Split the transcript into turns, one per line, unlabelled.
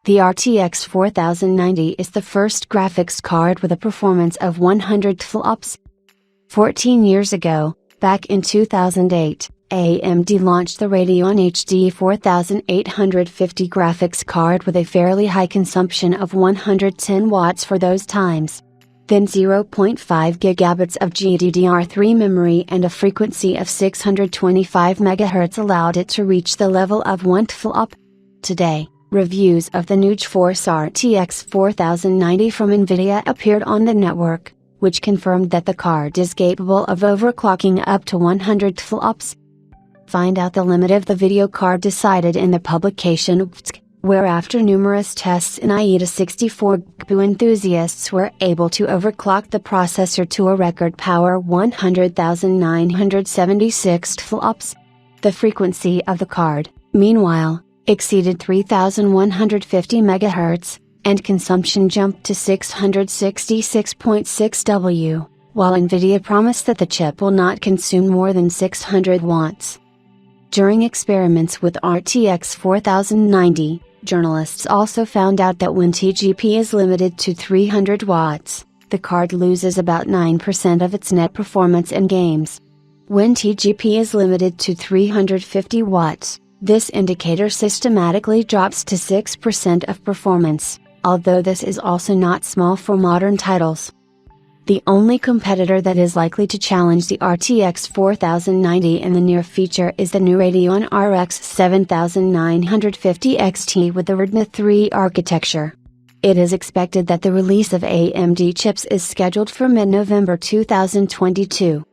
The RTX 4090 is the first graphics card with a performance of 100 TFLOPS. 14 years ago, back in 2008, AMD launched the Radeon HD 4850 graphics card with a fairly high consumption of 110 watts for those times. Then 0.5 GB of GDDR3 memory and a frequency of 625 MHz allowed it to reach the level of 1 TFLOP. Today, reviews of the new GeForce RTX 4090 from Nvidia appeared on the network, which confirmed that the card is capable of overclocking up to 100 TFLOPS. Find out the limit of the video card decided in the publication, where after numerous tests in AIDA 64 GPU enthusiasts were able to overclock the processor to a record power 100,976 TFLOPS. The frequency of the card, meanwhile, exceeded 3150 MHz, and consumption jumped to 666.6 W, while Nvidia promised that the chip will not consume more than 600 watts. During experiments with RTX 4090, journalists also found out that when TGP is limited to 300 watts, the card loses about 9% of its net performance in games. When TGP is limited to 350 watts, this indicator systematically drops to 6% of performance, although this is also not small for modern titles. The only competitor that is likely to challenge the RTX 4090 in the near future is the new Radeon RX 7950 XT with the RDNA 3 architecture. It is expected that the release of AMD chips is scheduled for mid-November 2022.